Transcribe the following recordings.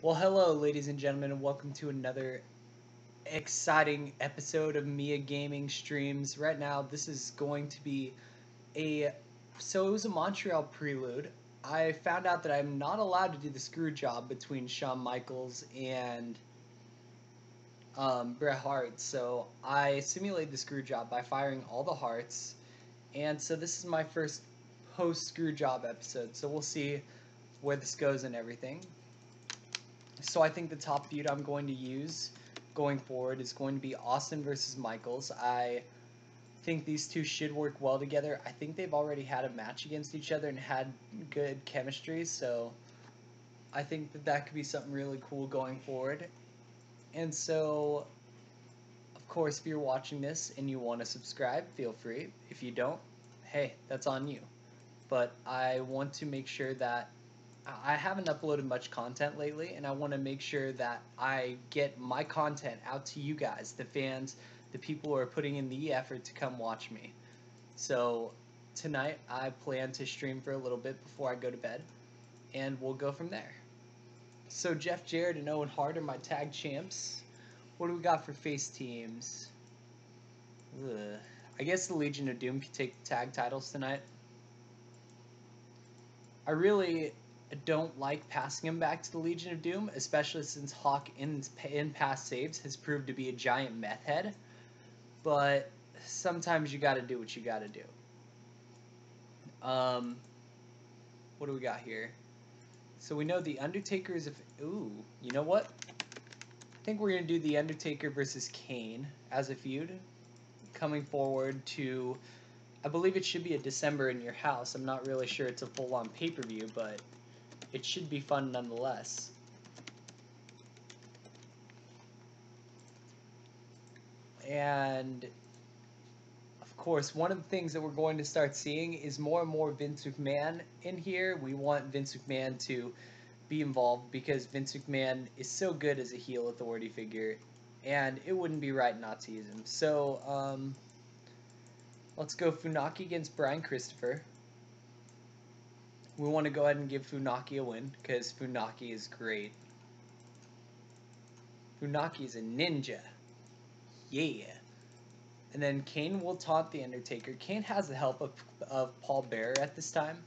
Well, hello, ladies and gentlemen, and welcome to another exciting episode of Mia Gaming Streams. Right now, this is going to be a so it was a Montreal prelude. I found out that I'm not allowed to do the screw job between Shawn Michaels and Bret Hart, so I simulated the screw job by firing all the hearts, and so this is my first post screw job episode. So we'll see where this goes and everything. So I think the top feud I'm going to use going forward is going to be Austin versus Michaels. I think these two should work well together. I think they've already had a match against each other and had good chemistry, so I think that could be something really cool going forward. And so, of course, if you're watching this and you want to subscribe, feel free. If you don't, hey, that's on you. But I want to make sure that I haven't uploaded much content lately, and I want to make sure that I get my content out to you guys, the fans, the people who are putting in the effort to come watch me. So tonight I plan to stream for a little bit before I go to bed, and we'll go from there. So Jeff Jarrett and Owen Hart are my tag champs. What do we got for face teams? Ugh. I guess the Legion of Doom could take the tag titles tonight. I really don't like passing him back to the Legion of Doom, especially since Hawk in past saves has proved to be a giant meth head. But sometimes you got to do what you got to do. Um, what do we got here? So we know the Undertaker is ooh, you know what? I think we're gonna do the Undertaker versus Kane as a feud, coming forward to. I believe it should be a December in Your House. I'm not really sure it's a full-on pay-per-view, but it should be fun nonetheless. And of course, one of the things that we're going to start seeing is more and more Vince McMahon in here. We want Vince McMahon to be involved because Vince McMahon is so good as a heel authority figure, and it wouldn't be right not to use him. So, let's go Funaki against Brian Christopher. We want to go ahead and give Funaki a win because Funaki is great. Funaki is a ninja. Yeah. And then Kane will taunt The Undertaker. Kane has the help of Paul Bearer at this time,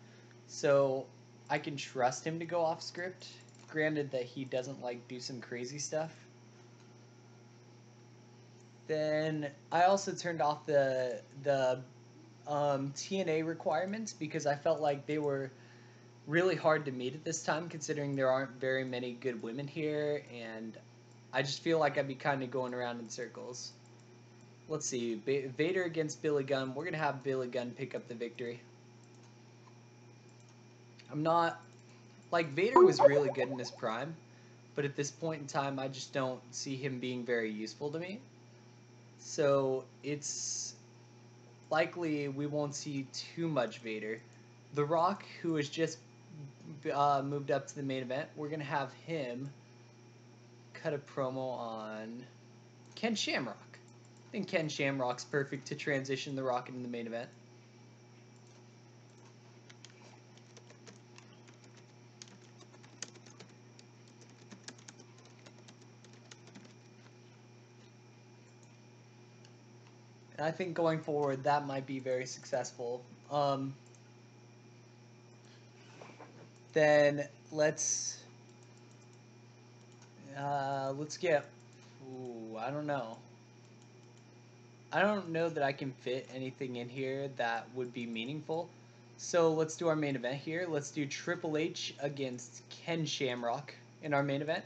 so I can trust him to go off script. Granted that he doesn't like do some crazy stuff. Then I also turned off the TNA requirements because I felt like they were really hard to meet at this time, considering there aren't very many good women here, and I just feel like I'd be kind of going around in circles. Let's see, Vader against Billy Gunn. We're going to have Billy Gunn pick up the victory. I'm not... Like, Vader was really good in his prime, but at this point in time, I just don't see him being very useful to me. So, it's likely we won't see too much Vader. The Rock, who has just moved up to the main event, we're going to have him cut a promo on Ken Shamrock. I think Ken Shamrock's perfect to transition The Rock into the main event. And I think going forward, that might be very successful. Then let's get. Ooh, I don't know. I don't know that I can fit anything in here that would be meaningful. So let's do our main event here. Let's do Triple H against Ken Shamrock in our main event.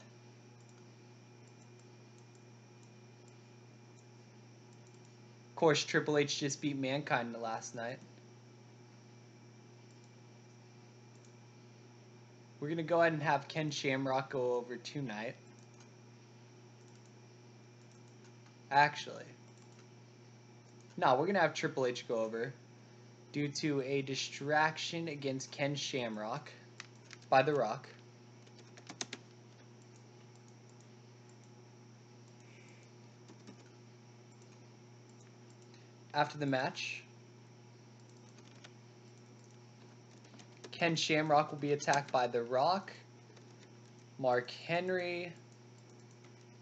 Of course, Triple H just beat Mankind last night. We're going to go ahead and have Ken Shamrock go over tonight. Actually, no, we're going to have Triple H go over due to a distraction against Ken Shamrock by The Rock. After the match, Ken Shamrock will be attacked by The Rock, Mark Henry,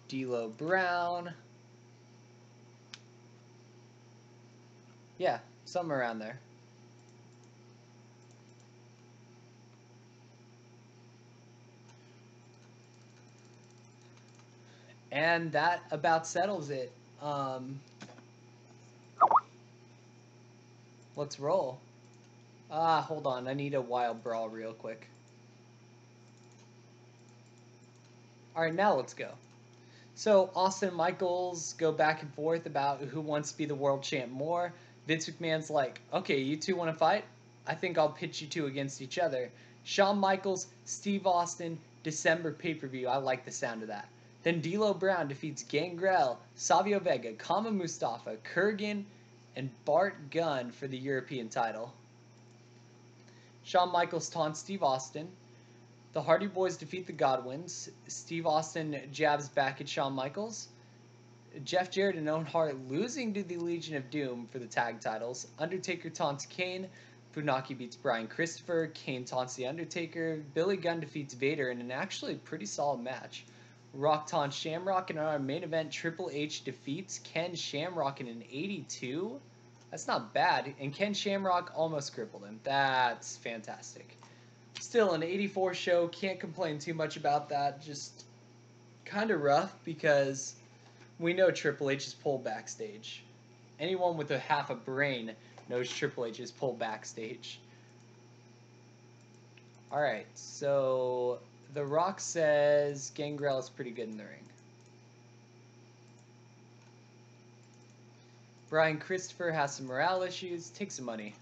D'Lo Brown. Yeah, somewhere around there. And that about settles it. Let's roll. Hold on. I need a wild brawl real quick. Alright, now let's go. So, Austin and Michaels go back and forth about who wants to be the world champ more. Vince McMahon's like, okay, you two want to fight? I think I'll pitch you two against each other. Shawn Michaels, Steve Austin, December pay-per-view. I like the sound of that. Then D'Lo Brown defeats Gangrel, Savio Vega, Kama Mustafa, Kurgan, and Bart Gunn for the European title. Shawn Michaels taunts Steve Austin. The Hardy Boys defeat the Godwins. Steve Austin jabs back at Shawn Michaels. Jeff Jarrett and Owen Hart losing to the Legion of Doom for the tag titles. Undertaker taunts Kane. Funaki beats Brian Christopher. Kane taunts The Undertaker. Billy Gunn defeats Vader in an actually pretty solid match. Rock taunts Shamrock, and in our main event, Triple H defeats Ken Shamrock in an 82. That's not bad. And Ken Shamrock almost crippled him. That's fantastic. Still, an 84 show, can't complain too much about that. Just kind of rough because we know Triple H is pulled backstage. Anyone with a half a brain knows Triple H is pulled backstage. Alright, so The Rock says Gangrel is pretty good in the ring. Brian Christopher has some morale issues. Take some money.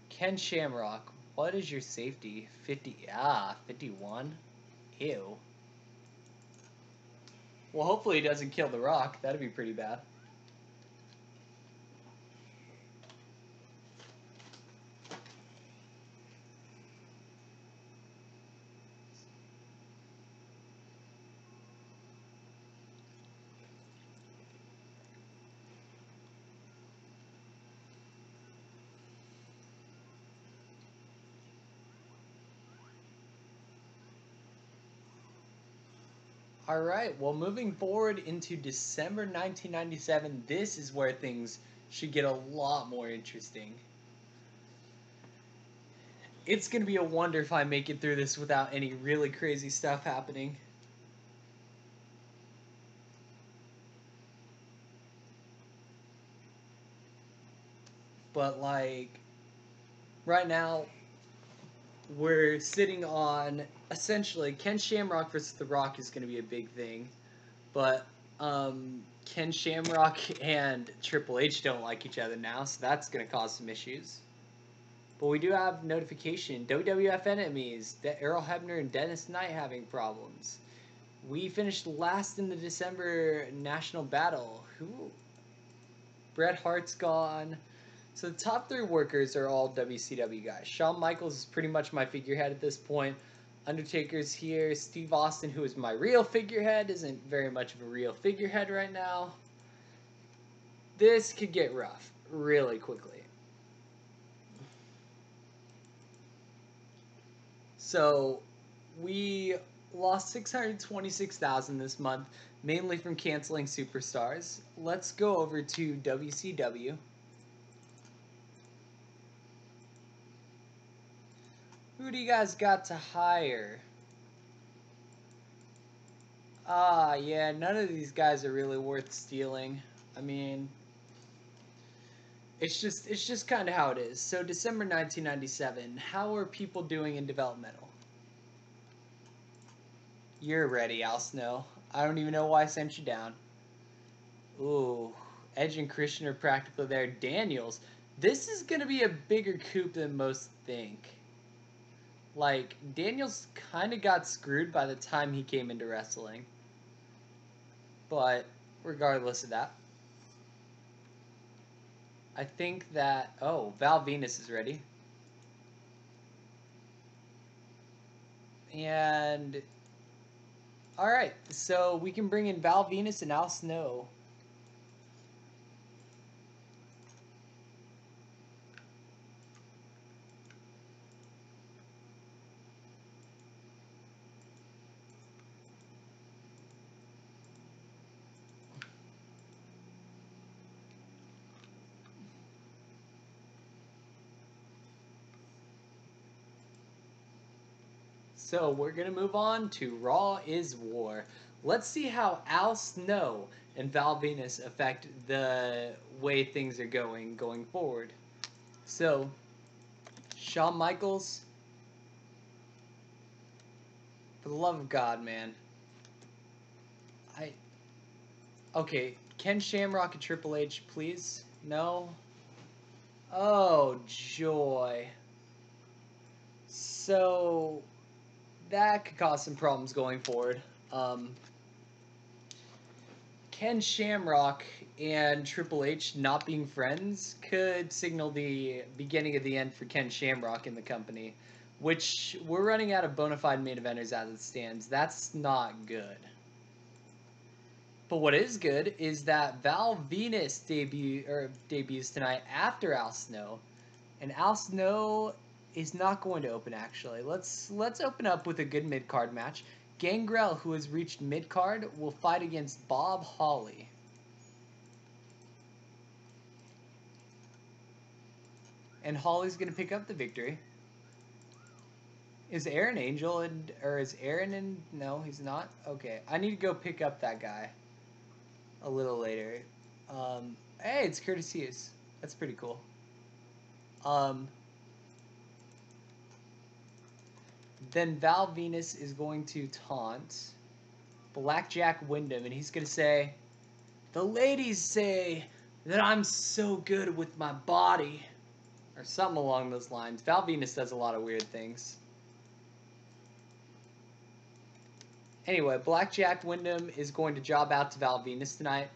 Ken Shamrock, what is your safety? 51? Ew. Well, hopefully he doesn't kill The Rock. That'd be pretty bad. All right, well, moving forward into December 1997, this is where things should get a lot more interesting. It's going to be a wonder if I make it through this without any really crazy stuff happening. But, like, right now, we're sitting on, essentially, Ken Shamrock versus The Rock is going to be a big thing. But Ken Shamrock and Triple H don't like each other now, so that's going to cause some issues. But we do have notification. WWF enemies. Earl Hebner and Dennis Knight having problems. We finished last in the December National Battle. Who? Bret Hart's gone. So the top three workers are all WCW guys. Shawn Michaels is pretty much my figurehead at this point. Undertaker's here. Steve Austin, who is my real figurehead, isn't very much of a real figurehead right now. This could get rough really quickly. So we lost $626,000 this month, mainly from canceling superstars. Let's go over to WCW. Who do you guys got to hire? Yeah, none of these guys are really worth stealing. I mean, it's just kind of how it is. So December 1997, how are people doing in developmental? You're ready, Al Snow. I don't even know why I sent you down. Ooh, Edge and Christian are practically there. Daniels, this is going to be a bigger coup than most think. Like, Daniels kind of got screwed by the time he came into wrestling. But, regardless of that, I think that... Oh, Val Venus is ready. And... Alright, so we can bring in Val Venus and Al Snow. So we're going to move on to Raw is War. Let's see how Al Snow and Val Venus affect the way things are going forward. So, Shawn Michaels, for the love of God, man. Okay, Ken Shamrock and Triple H, please? No? Oh, joy. So, that could cause some problems going forward. Ken Shamrock and Triple H not being friends could signal the beginning of the end for Ken Shamrock in the company, which we're running out of bona fide main eventers as it stands. That's not good. But what is good is that Val Venus debuts tonight after Al Snow, and Al Snow is not going to open actually. Let's open up with a good mid card match. Gangrel, who has reached mid card, will fight against Bob Holly. And Holly's gonna pick up the victory. Is Aaron Angel or is Aaron in? No, he's not. Okay, I need to go pick up that guy a little later. Hey, it's Curtis Hughes. That's pretty cool. Then Val Venus is going to taunt Blackjack Wyndham, and he's going to say, "The ladies say that I'm so good with my body," or something along those lines. Val Venus does a lot of weird things. Anyway, Blackjack Wyndham is going to job out to Val Venus tonight.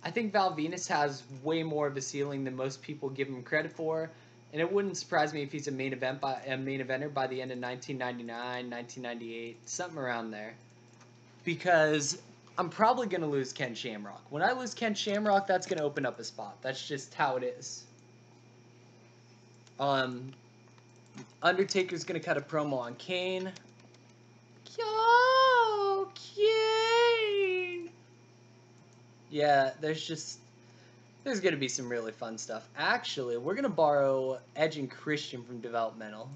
I think Val Venus has way more of a ceiling than most people give him credit for, and it wouldn't surprise me if he's a main eventer by the end of 1999, 1998, something around there. Because I'm probably going to lose Ken Shamrock. When I lose Ken Shamrock, that's going to open up a spot. That's just how it is. Undertaker's going to cut a promo on Kane. Yo, Kane! Yeah, there's going to be some really fun stuff. Actually, we're going to borrow Edge and Christian from Developmental.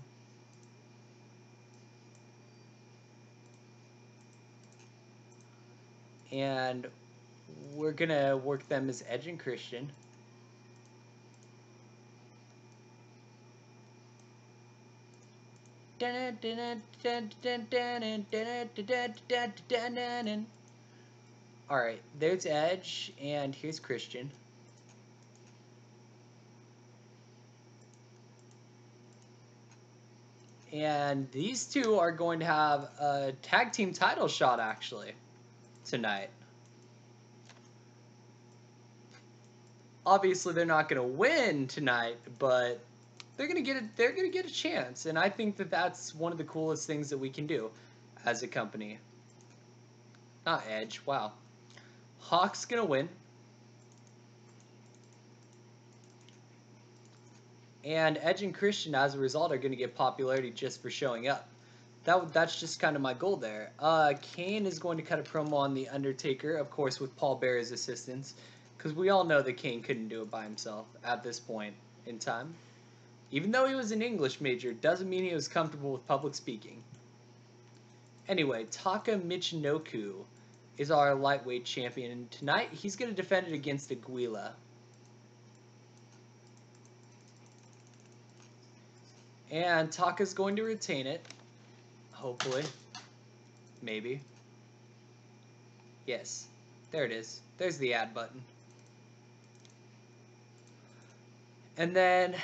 And we're going to work them as Edge and Christian. Alright, there's Edge, and here's Christian. And these two are going to have a tag team title shot, actually, tonight. Obviously, they're not going to win tonight, but they're going to get a chance, and I think that that's one of the coolest things that we can do as a company. Not Edge, wow. Hawk's going to win. And Edge and Christian, as a result, are going to get popularity just for showing up. That's just kind of my goal there. Kane is going to cut a promo on The Undertaker, of course, with Paul Bearer's assistance, because we all know that Kane couldn't do it by himself at this point in time. Even though he was an English major, doesn't mean he was comfortable with public speaking. Anyway, Taka Michinoku is our lightweight champion, and tonight he's going to defend it against Aguila. And Taka's going to retain it. Hopefully. Maybe. Yes. There it is. There's the add button. And then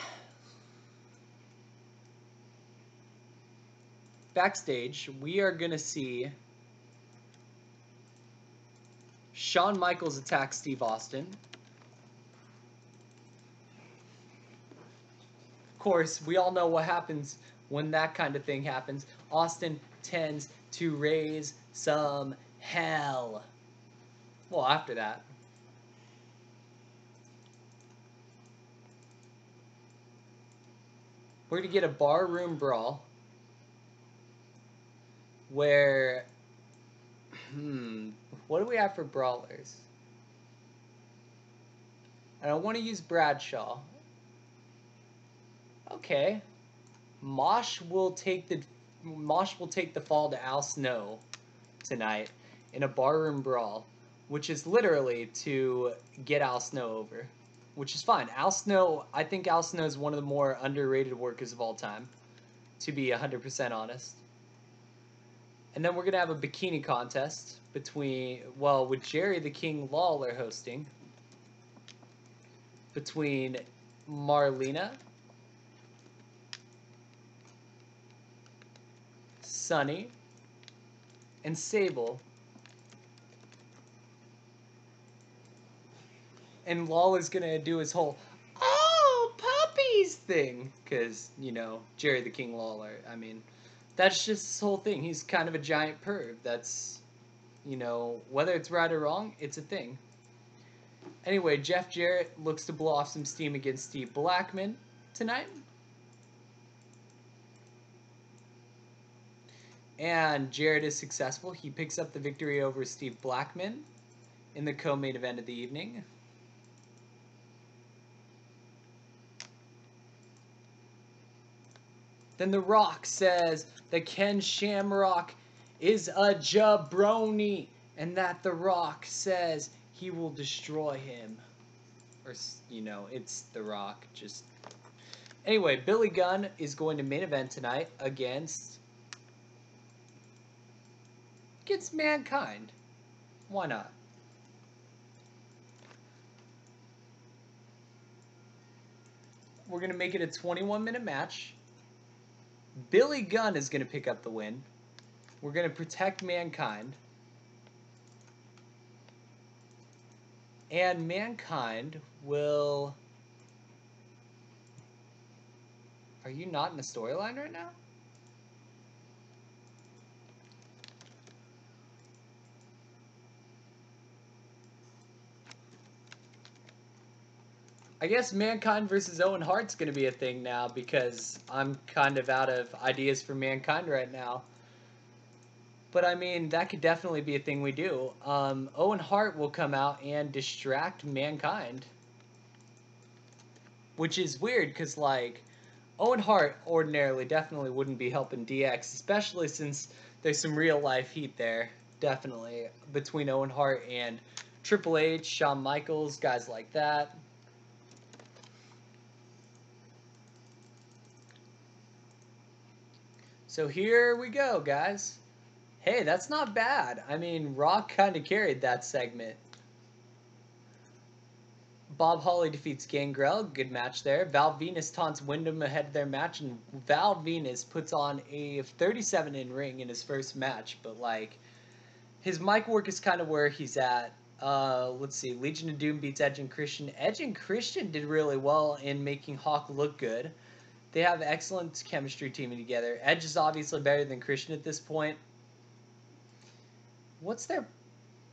backstage, we are going to see Shawn Michaels attack Steve Austin. Of course, we all know what happens when that kind of thing happens. Austin tends to raise some hell. Well, after that. We're going to get a barroom brawl where, what do we have for brawlers? I don't want to use Bradshaw. Okay. Mosh will take the Mosh will take the fall to Al Snow tonight in a barroom brawl, which is literally to get Al Snow over, which is fine. Al Snow, I think Al Snow is one of the more underrated workers of all time, to be 100% honest. And then we're going to have a bikini contest between, well, with Jerry the King Lawler hosting, between Marlena, Sunny, and Sable. And Lawler's going to do his whole, oh, puppies thing. Because, you know, Jerry the King Lawler, I mean, that's just his whole thing. He's kind of a giant perv. That's, you know, whether it's right or wrong, it's a thing. Anyway, Jeff Jarrett looks to blow off some steam against Steve Blackman tonight. And Jarrett is successful. He picks up the victory over Steve Blackman in the co-main event of the evening. Then The Rock says that Ken Shamrock is a jabroni, and that The Rock says he will destroy him. Or, you know, it's The Rock. Just anyway, Billy Gunn is going to main event tonight against Mankind. Why not? We're going to make it a 21-minute match. Billy Gunn is going to pick up the win. We're going to protect Mankind. And Mankind will... Are you not in the storyline right now? I guess Mankind versus Owen Hart's going to be a thing now because I'm kind of out of ideas for Mankind right now. But I mean, that could definitely be a thing we do. Owen Hart will come out and distract Mankind. Which is weird because, like, Owen Hart ordinarily definitely wouldn't be helping DX, especially since there's some real life heat there, definitely, between Owen Hart and Triple H, Shawn Michaels, guys like that. So here we go, guys. Hey, that's not bad. I mean, Rock kind of carried that segment. Bob Holly defeats Gangrel. Good match there. Val Venus taunts Wyndham ahead of their match, and Val Venus puts on a 37 in ring in his first match, but, like, his mic work is kind of where he's at. Let's see. Legion of Doom beats Edge and Christian. Edge and Christian did really well in making Hawk look good. They have excellent chemistry teaming together. Edge is obviously better than Christian at this point. What's their...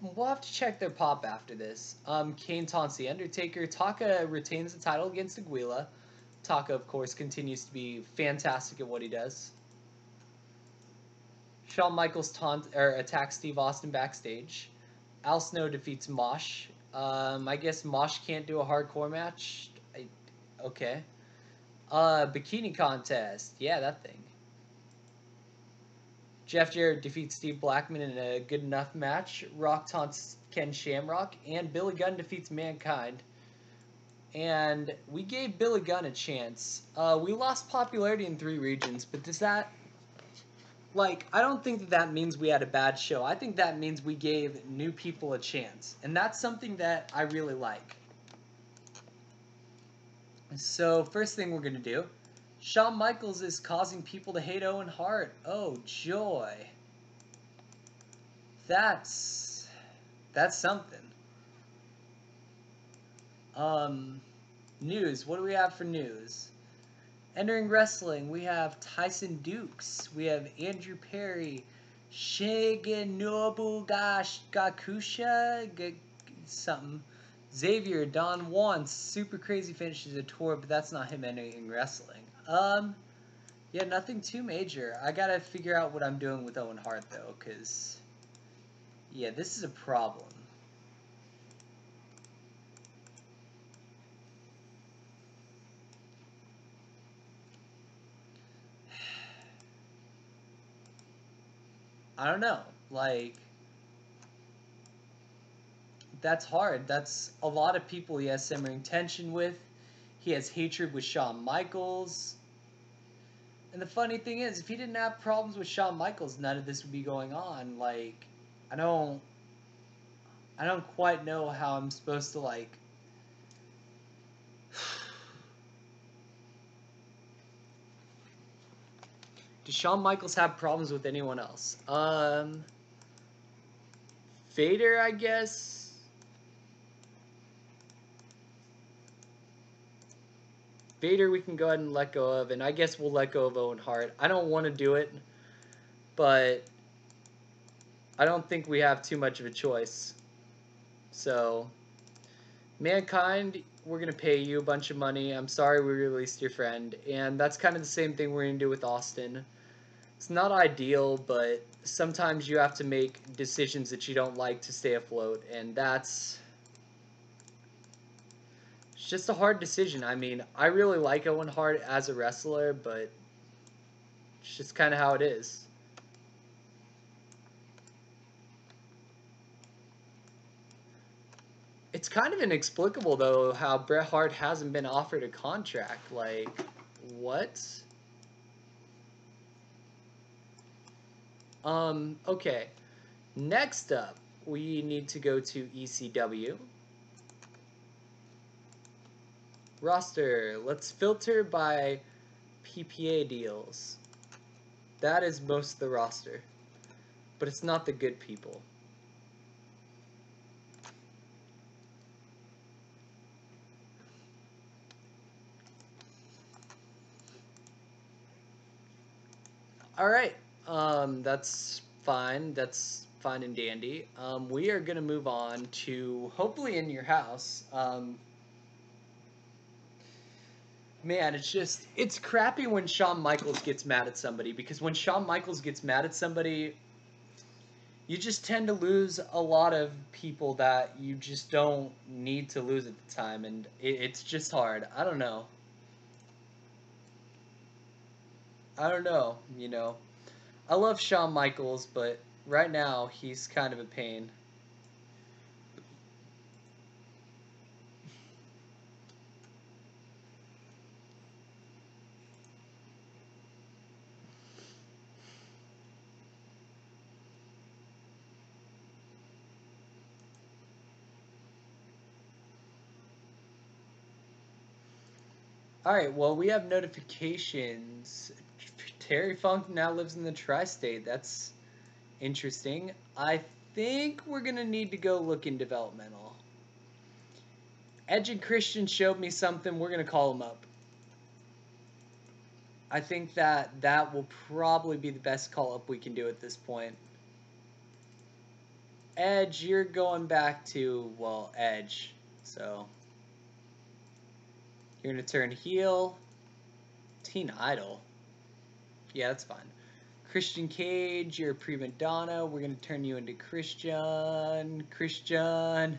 We'll have to check their pop after this. Kane taunts The Undertaker. Taka retains the title against Aguila. Taka, of course, continues to be fantastic at what he does. Shawn Michaels attacks Steve Austin backstage. Al Snow defeats Mosh. I guess Mosh can't do a hardcore match. Okay. Bikini contest. Yeah, that thing. Jeff Jarrett defeats Steve Blackman in a good enough match. Rock taunts Ken Shamrock. And Billy Gunn defeats Mankind. And we gave Billy Gunn a chance. We lost popularity in 3 regions, but does that... Like, I don't think that means we had a bad show. I think that means we gave new people a chance. And that's something that I really like. So, first thing we're going to do, Shawn Michaels is causing people to hate Owen Hart. Oh, joy. That's something. News. What do we have for news? Entering wrestling, we have Tyson Dukes. We have Andrew Perry. Shigenobu Gakusha? Something. Xavier, Don Juan, super crazy finishes a tour, but that's not him entering wrestling. Yeah, nothing too major. I gotta figure out what I'm doing with Owen Hart, though, because, yeah, this is a problem. I don't know. Like, that's hard. That's a lot of people he has simmering tension with. He has hatred with Shawn Michaels. And the funny thing is, if he didn't have problems with Shawn Michaels, none of this would be going on. Like, I don't I don't quite know how I'm supposed to like does Shawn Michaels have problems with anyone else? Vader, I guess. Vader we can go ahead and let go of, and I guess we'll let go of Owen Hart. I don't want to do it, but I don't think we have too much of a choice. So, Mankind, we're going to pay you a bunch of money. I'm sorry we released your friend. And that's kind of the same thing we're going to do with Austin. It's not ideal, but sometimes you have to make decisions that you don't like to stay afloat. And it's just a hard decision. I mean, I really like Owen Hart as a wrestler, but it's just kind of how it is. It's kind of inexplicable, though, how Bret Hart hasn't been offered a contract. Like, what? Okay. Next up, we need to go to ECW. Roster. Let's filter by PPA deals. That is most of the roster. But it's not the good people. Alright. That's fine. That's fine and dandy. We are going to move on to hopefully In Your House. Man, it's crappy when Shawn Michaels gets mad at somebody, because when Shawn Michaels gets mad at somebody, you just tend to lose a lot of people that you just don't need to lose at the time, and it's just hard. I don't know. I don't know, you know. I love Shawn Michaels, but right now he's kind of a pain. Alright, well, we have notifications. Terry Funk now lives in the tri-state. That's interesting. I think we're going to need to go look in developmental. Edge and Christian showed me something. We're going to call them up. I think that will probably be the best call up we can do at this point. Edge, you're going back to, well, Edge. So, you're going to turn heel. Teen Idol. Yeah, that's fine. Christian Cage, you're a prima donna. We're going to turn you into Christian. Christian,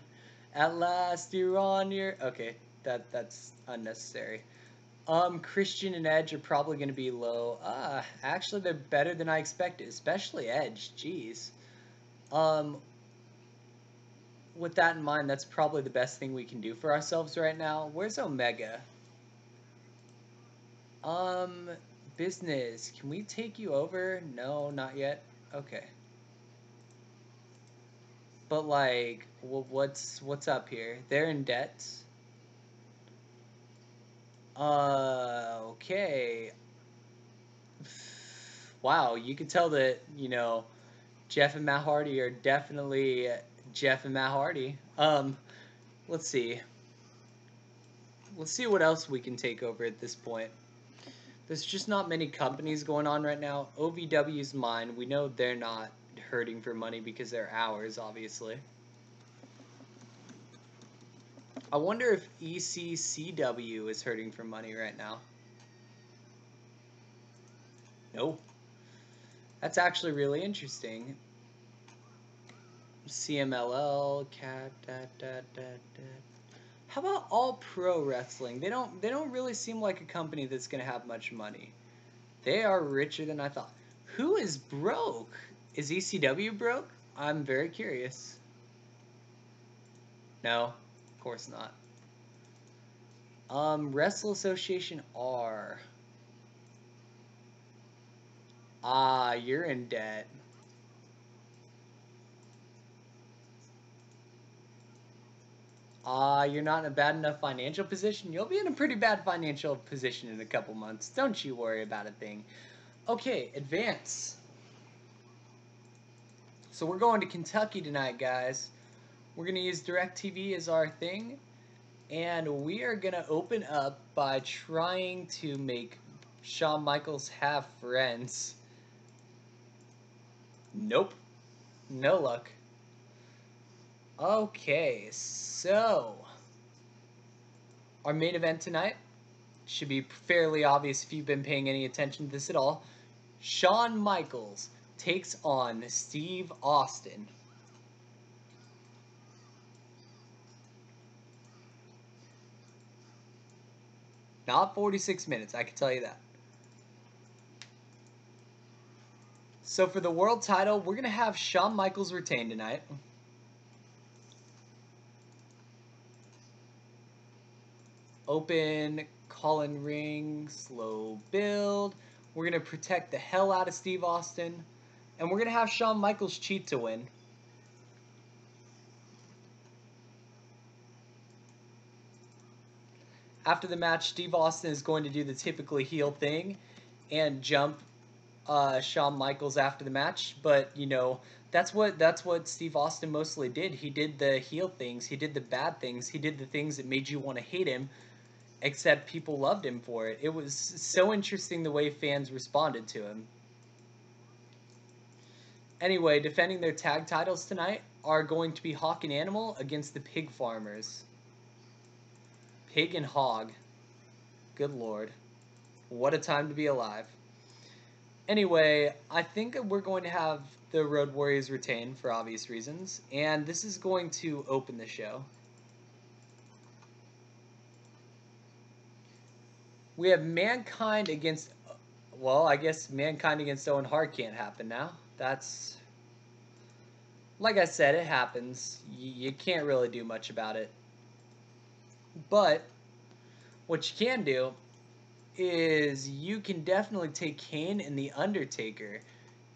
at last you're on your... Okay, that's unnecessary. Christian and Edge are probably going to be low. Actually, they're better than I expected, especially Edge. Jeez. With that in mind, that's probably the best thing we can do for ourselves right now. Where's Omega? Business. Can we take you over? No, not yet. Okay. But like, what's up here? They're in debt. Okay. Wow, you can tell that, you know, Jeff and Matt Hardy are definitely Jeff and Matt Hardy. Let's see. Let's see what else we can take over at this point. There's just not many companies going on right now. OVW's mine. We know they're not hurting for money because they're ours, obviously. I wonder if ECCW is hurting for money right now. No. That's actually really interesting. CMLL, cat, How about All Pro Wrestling? They don't really seem like a company that's gonna have much money. They are richer than I thought. Who is broke? Is ECW broke? I'm very curious. No, of course not. Wrestle Association R. Ah, you're in debt. Ah, you're not in a bad enough financial position. You'll be in a pretty bad financial position in a couple months. Don't you worry about a thing. Okay, advance. So we're going to Kentucky tonight, guys. We're going to use DirecTV as our thing. And we are going to open up by trying to make Shawn Michaels have friends. Nope. No luck. Okay, so our main event tonight should be fairly obvious if you've been paying any attention to this at all. Shawn Michaels takes on Steve Austin. Not 46 minutes, I can tell you that. So for the world title, we're going to have Shawn Michaels retain tonight. Open, call-in ring, slow build. We're going to protect the hell out of Steve Austin. And we're going to have Shawn Michaels cheat to win. After the match, Steve Austin is going to do the typically heel thing and jump Shawn Michaels after the match. But, you know, that's what Steve Austin mostly did. He did the heel things. He did the bad things. He did the things that made you want to hate him, except people loved him for it. It was so interesting the way fans responded to him. Anyway, defending their tag titles tonight are going to be Hawk and Animal against the Pig Farmers. Pig and Hog. Good lord. What a time to be alive. Anyway, I think we're going to have the Road Warriors retain for obvious reasons, and this is going to open the show. We have Mankind against... Well, I guess Mankind against Owen Hart can't happen now. That's... Like I said, it happens. You can't really do much about it. But what you can do is you can definitely take Kane and The Undertaker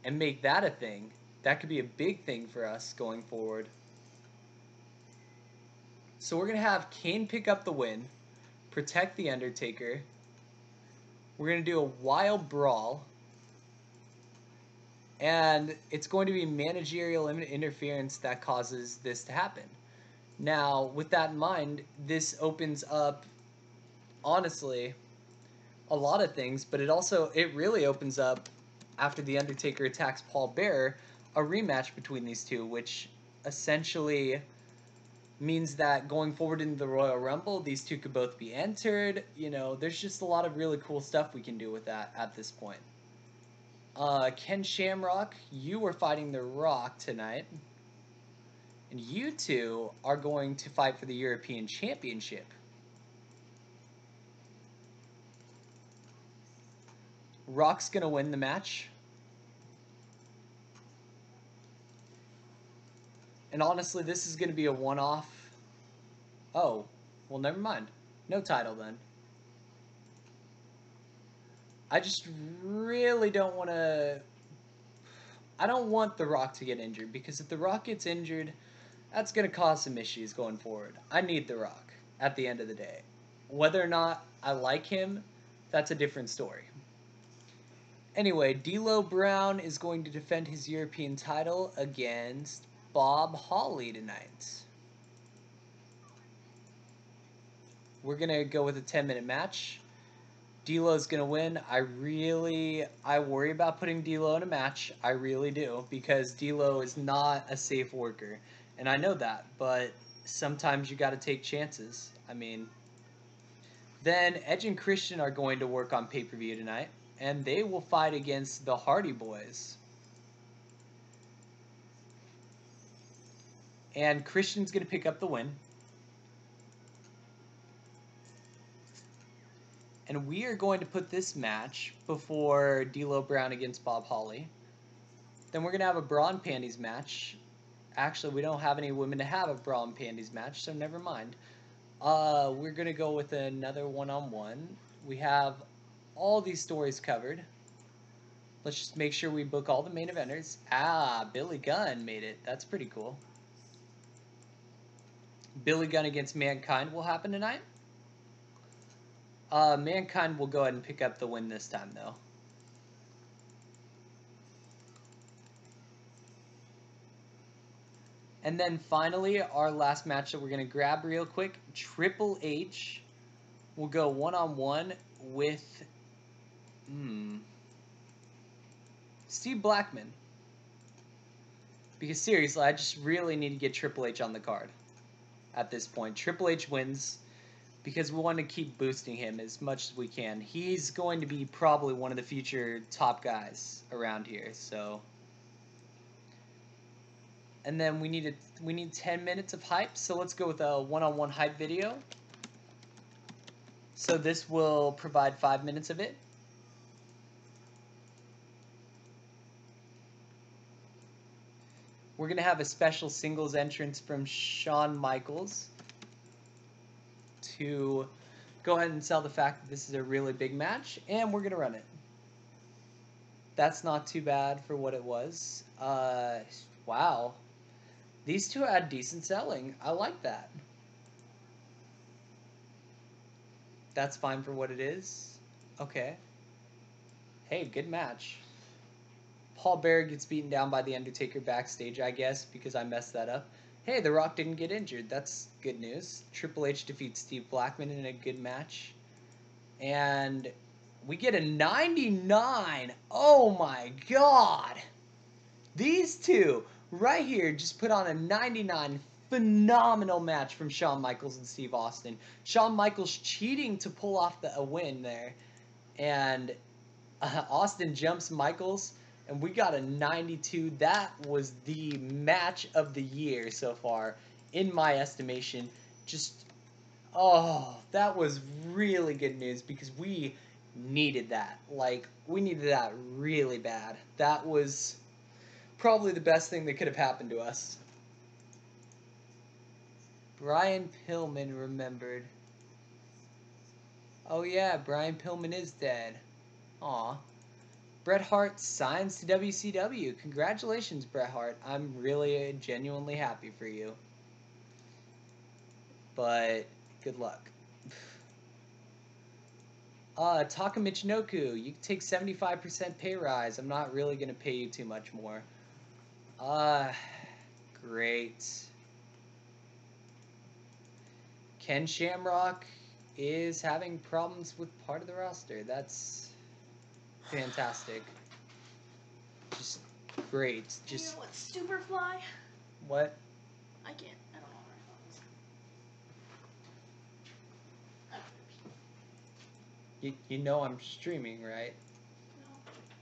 and make that a thing. That could be a big thing for us going forward. So we're going to have Kane pick up the win, protect The Undertaker. We're going to do a wild brawl. And it's going to be managerial interference that causes this to happen. Now, with that in mind, this opens up, honestly, a lot of things, but it really opens up, after The Undertaker attacks Paul Bearer, a rematch between these two, which essentially means that going forward into the Royal Rumble, these two could both be entered. You know, there's just a lot of really cool stuff we can do with that at this point. Ken Shamrock, you were fighting The Rock tonight. And you two are going to fight for the European Championship. Rock's going to win the match. And honestly, this is going to be a one-off. Oh, well, never mind. No title then. I just really don't want to... I don't want The Rock to get injured, because if The Rock gets injured, that's going to cause some issues going forward. I need The Rock at the end of the day. Whether or not I like him, that's a different story. Anyway, D'Lo Brown is going to defend his European title against Bob Holly tonight. We're going to go with a 10-minute match. D'Lo's going to win. I worry about putting D'Lo in a match. I really do, because D'Lo is not a safe worker. And I know that, but sometimes you got to take chances. I mean, then Edge and Christian are going to work on pay-per-view tonight, and they will fight against the Hardy Boys. And Christian's going to pick up the win. And we are going to put this match before D'Lo Brown against Bob Holly. Then we're going to have a bra and panties match. Actually, we don't have any women to have a bra and panties match, so never mind. We're going to go with another one-on-one. We have all these stories covered. Let's just make sure we book all the main eventers. Ah, Billy Gunn made it. That's pretty cool. Billy Gunn against Mankind will happen tonight. Mankind will go ahead and pick up the win this time, though. And then finally, our last match that we're going to grab real quick, Triple H will go one-on-one with Steve Blackman. Because seriously, I just really need to get Triple H on the card at this point. Triple H wins because we want to keep boosting him as much as we can. He's going to be probably one of the future top guys around here, so... And then we need 10 minutes of hype, so let's go with a one-on-one hype video. So this will provide 5 minutes of it. We're going to have a special singles entrance from Shawn Michaels to go ahead and sell the fact that this is a really big match, and we're going to run it. That's not too bad for what it was. Wow. These two had decent selling. I like that. That's fine for what it is. Okay. Hey, good match. Paul Bearer gets beaten down by The Undertaker backstage, I guess, because I messed that up. Hey, The Rock didn't get injured. That's good news. Triple H defeats Steve Blackman in a good match. And we get a 99. Oh my god. These two right here just put on a 99 phenomenal match from Shawn Michaels and Steve Austin. Shawn Michaels cheating to pull off a win there. And Austin jumps Michaels, and we got a 92. That was the match of the year so far, in my estimation. Just, oh, that was really good news because we needed that. Like, we needed that really bad. That was probably the best thing that could have happened to us. Brian Pillman remembered. Oh yeah, Brian Pillman is dead. Aw. Bret Hart signs to WCW. Congratulations, Bret Hart. I'm really genuinely happy for you. But good luck. Taka Michinoku, you can take 75% pay rise. I'm not really going to pay you too much more. Great. Ken Shamrock is having problems with part of the roster. That's fantastic. Just great. Just. You know what, Superfly? What? I can't. I don't know where I was. You know I'm streaming, right?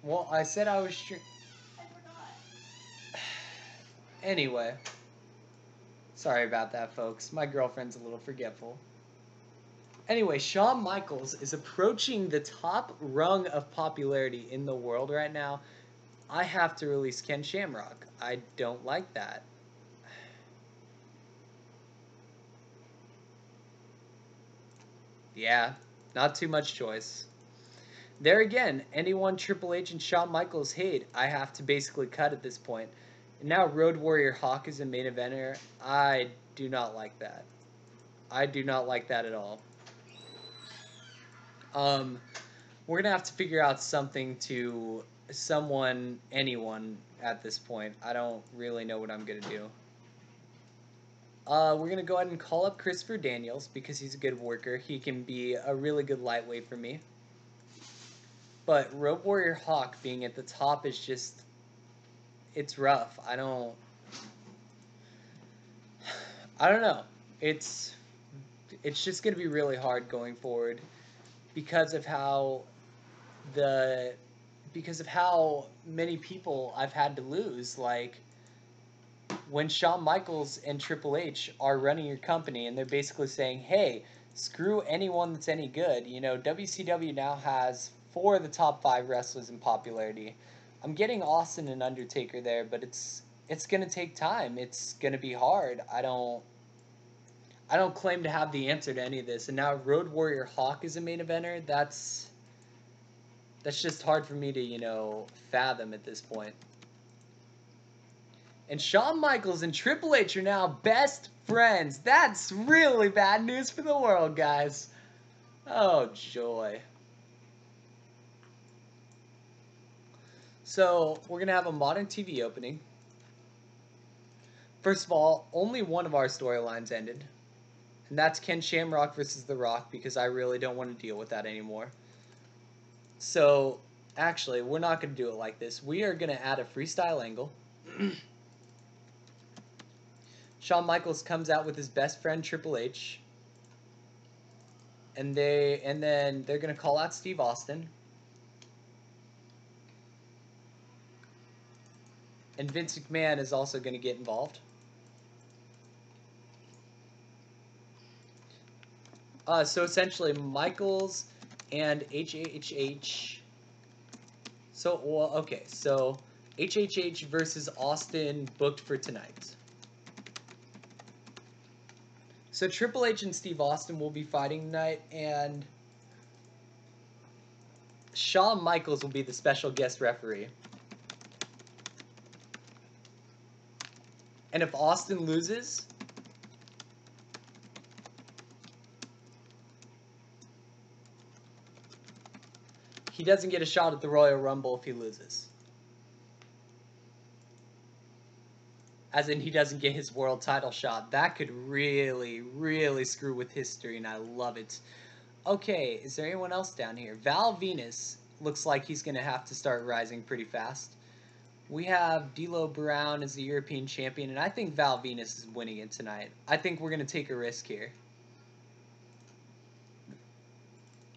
No. Well, I said I was streaming. I forgot. Anyway. Sorry about that, folks. My girlfriend's a little forgetful. Anyway, Shawn Michaels is approaching the top rung of popularity in the world right now. I have to release Ken Shamrock. I don't like that. Yeah, not too much choice. There again, anyone Triple H and Shawn Michaels hate, I have to basically cut at this point. And now Road Warrior Hawk is a main eventer. I do not like that. I do not like that at all. We're going to have to figure out something to anyone at this point. I don't really know what I'm going to do. We're going to go ahead and call up Christopher Daniels because he's a good worker. He can be a really good lightweight for me. But Road Warrior Hawk being at the top is just... It's rough. I don't know. It's just going to be really hard going forward because of how many people I've had to lose. Like, when Shawn Michaels and Triple H are running your company and they're basically saying, hey, screw anyone that's any good. You know, WCW now has 4 of the top 5 wrestlers in popularity. I'm getting Austin and Undertaker there, but it's gonna take time. It's gonna be hard. I don't claim to have the answer to any of this. And now Road Warrior Hawk is a main eventer. That's just hard for me to, fathom at this point. And Shawn Michaels and Triple H are now best friends. That's really bad news for the world, guys. Oh, joy. So, we're going to have a modern TV opening. First of all, only one of our storylines ended. And that's Ken Shamrock versus The Rock, because I really don't want to deal with that anymore. So, actually, we're not going to do it like this. We are going to add a freestyle angle. Shawn Michaels comes out with his best friend Triple H. And then they're going to call out Steve Austin. And Vince McMahon is also going to get involved. So essentially, Michaels and HHH. So, well, okay. So, HHH versus Austin booked for tonight. So, Triple H and Steve Austin will be fighting tonight, and Shawn Michaels will be the special guest referee. And if Austin loses, he doesn't get a shot at the Royal Rumble if he loses. As in, he doesn't get his world title shot. That could really, really screw with history, and I love it. Okay, is there anyone else down here? Val Venus looks like he's going to have to start rising pretty fast. We have D'Lo Brown as the European champion, and I think Val Venus is winning it tonight. I think we're going to take a risk here.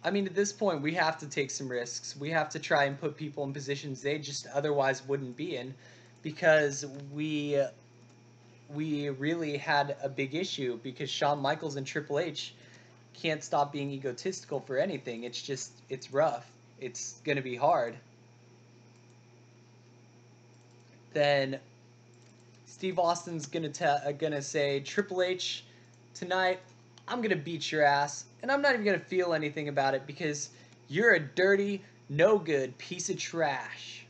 I mean, at this point, we have to take some risks. We have to try and put people in positions they just otherwise wouldn't be in, because we really had a big issue because Shawn Michaels and Triple H can't stop being egotistical for anything. It's rough. It's going to be hard. Then Steve Austin's gonna say, Triple H, tonight I'm gonna beat your ass, and I'm not even gonna feel anything about it because you're a dirty, no good piece of trash.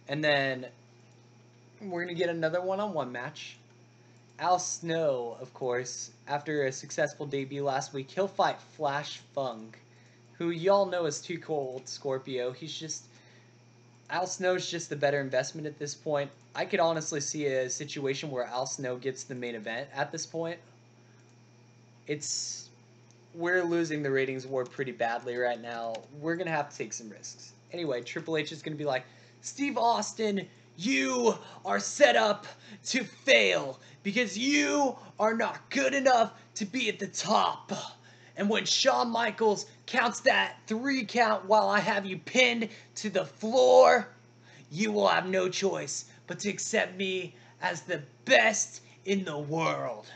And then we're gonna get another one-on-one match. Al Snow, of course, after a successful debut last week, he'll fight Flash Funk, who y'all know is too cold, Scorpio. Al Snow's just the better investment at this point. I could honestly see a situation where Al Snow gets the main event at this point. We're losing the ratings war pretty badly right now. We're going to have to take some risks. Anyway, Triple H is going to be like, Steve Austin, you are set up to fail because you are not good enough to be at the top. And when Shawn Michaels counts that 3 count while I have you pinned to the floor, you will have no choice but to accept me as the best in the world.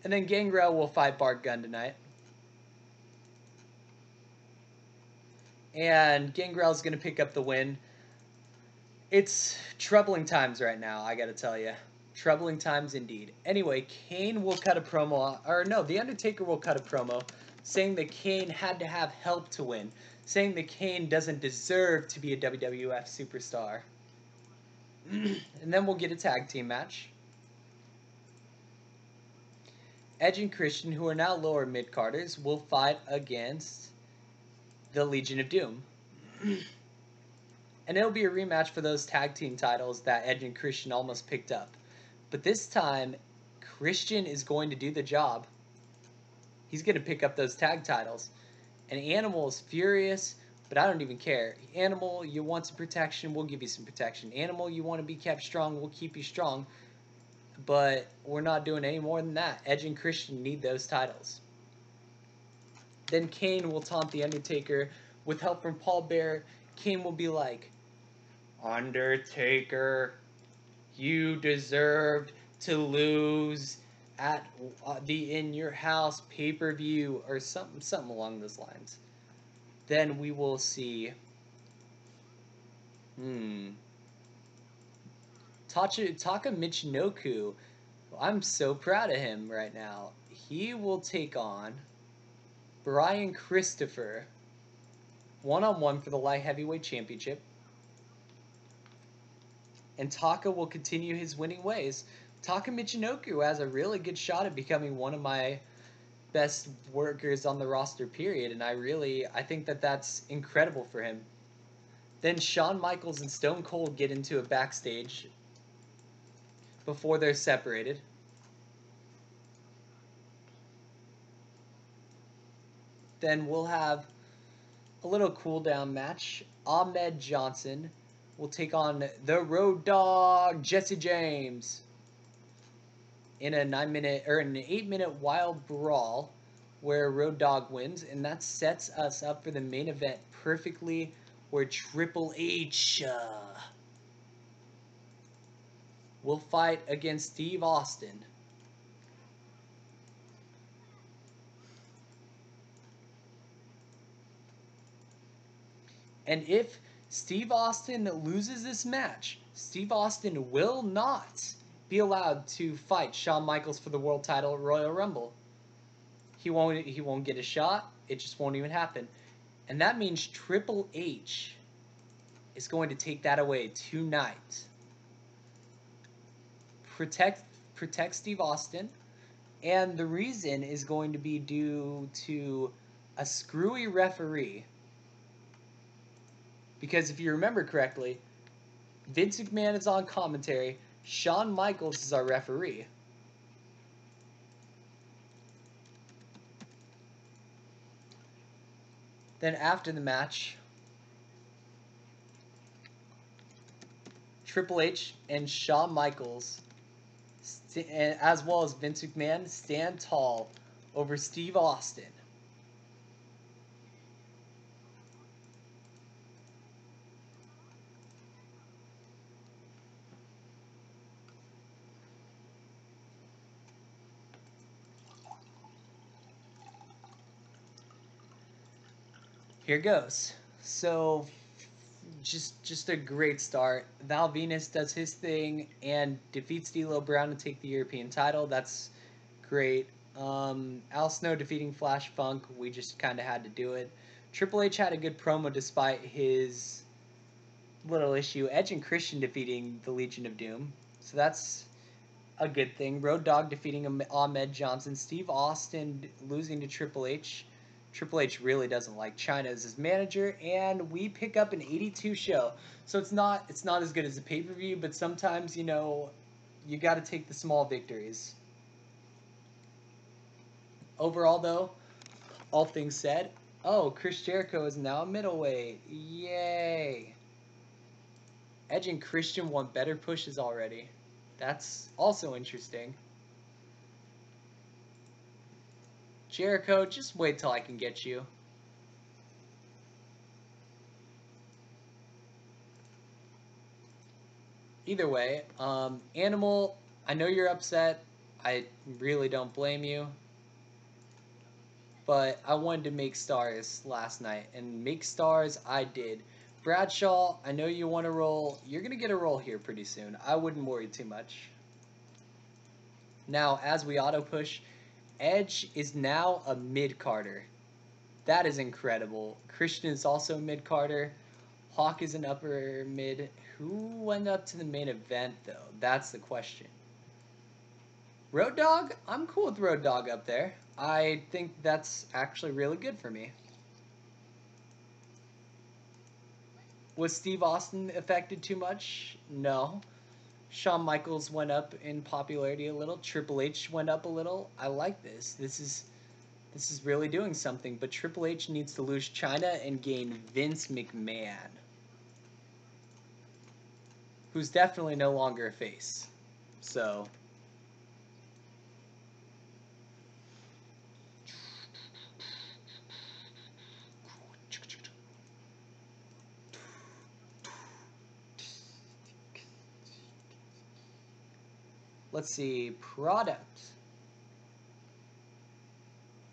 And then Gangrel will fight Bart Gunn tonight. And Gangrel's going to pick up the win. It's troubling times right now, I got to tell you. Troubling times indeed. Anyway, Kane will cut a promo, or no, The Undertaker will cut a promo saying that Kane had to have help to win, saying that Kane doesn't deserve to be a WWF superstar. And then we'll get a tag team match. Edge and Christian, who are now lower mid-carders, will fight against the Legion of Doom. And it'll be a rematch for those tag team titles that Edge and Christian almost picked up. But this time, Christian is going to do the job. He's going to pick up those tag titles. And Animal is furious, but I don't even care. Animal, you want some protection, we'll give you some protection. Animal, you want to be kept strong, we'll keep you strong. But we're not doing any more than that. Edge and Christian need those titles. Then Kane will taunt The Undertaker. With help from Paul Bearer, Kane will be like, Undertaker, you deserved to lose at the In Your House pay-per-view or something along those lines. Then we will see Taka Michinoku. I'm so proud of him right now. He will take on Brian Christopher one-on-one for the light heavyweight championship. And Taka will continue his winning ways. Taka Michinoku has a really good shot at becoming one of my best workers on the roster, period. And I think that that's incredible for him. Then Shawn Michaels and Stone Cold get into a backstage before they're separated. Then we'll have a little cool down match. Ahmed Johnson will take on the Road Dogg Jesse James in an 8-minute wild brawl where Road Dogg wins, and that sets us up for the main event perfectly, where Triple H will fight against Steve Austin. And if Steve Austin loses this match, Steve Austin will not be allowed to fight Shawn Michaels for the world title at Royal Rumble. He won't get a shot. It just won't even happen. And that means Triple H is going to take that away tonight. Protect Steve Austin. And the reason is going to be due to a screwy referee. Because if you remember correctly, Vince McMahon is on commentary. Shawn Michaels is our referee. Then after the match, Triple H and Shawn Michaels, as well as Vince McMahon, stand tall over Steve Austin. Here goes. So, just a great start. Val Venus does his thing and defeats D'Lo Brown to take the European title. That's great. Al Snow defeating Flash Funk. We just kind of had to do it. Triple H had a good promo despite his little issue. Edge and Christian defeating the Legion of Doom. So that's a good thing. Road Dogg defeating Ahmed Johnson. Steve Austin losing to Triple H. Triple H really doesn't like China as his manager, and we pick up an 82 show. So it's not as good as a pay-per-view, but sometimes, you got to take the small victories. Overall, though, all things said, Chris Jericho is now a middleweight. Yay! Edge and Christian want better pushes already. That's also interesting. Jericho, just wait till I can get you. Either way, Animal, I know you're upset. I really don't blame you. But I wanted to make stars last night, and make stars I did. Bradshaw, I know you want a role. You're going to get a role here pretty soon. I wouldn't worry too much. Now, as we auto-push, Edge is now a mid-carder. That is incredible. Christian is also a mid-carder. Hawk is an upper mid. Who went up to the main event, though? That's the question. Road Dogg? I'm cool with Road Dogg up there. I think that's actually really good for me. Was Steve Austin affected too much? No. Shawn Michaels went up in popularity a little. Triple H went up a little. I like this. This is really doing something. But Triple H needs to lose China and gain Vince McMahon, who's definitely no longer a face. So, let's see. Product.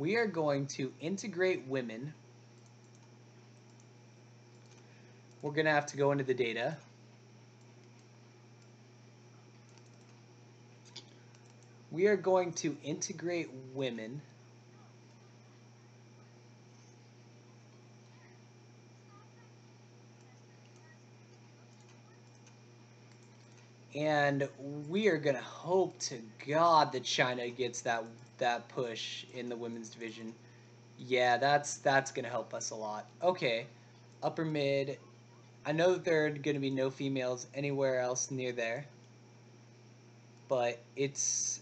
we are going to integrate women. We're going to have to go into the data. We are going to integrate women. And we are going to hope to God that China gets that push in the women's division. Yeah, that's going to help us a lot. Okay, upper mid. I know that there are going to be no females anywhere else near there. But it's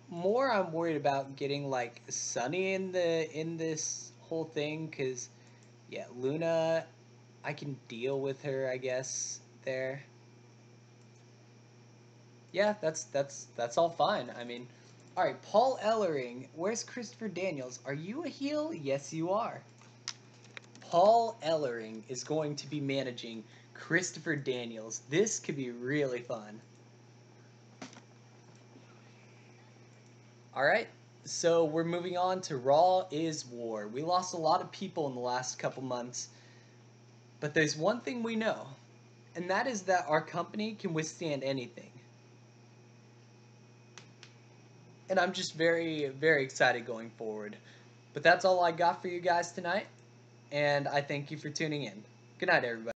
more I'm worried about getting like Sunny in this whole thing cuz yeah, Luna I can deal with her, I guess, there. Yeah, that's all fine. I mean, all right, Paul Ellering. Where's Christopher Daniels? Are you a heel? Yes, you are. Paul Ellering is going to be managing Christopher Daniels. This could be really fun. All right, so we're moving on to Raw is War. We lost a lot of people in the last couple months, but there's one thing we know, and that is that our company can withstand anything. And I'm just very, very excited going forward. But that's all I got for you guys tonight, and I thank you for tuning in. Good night, everybody.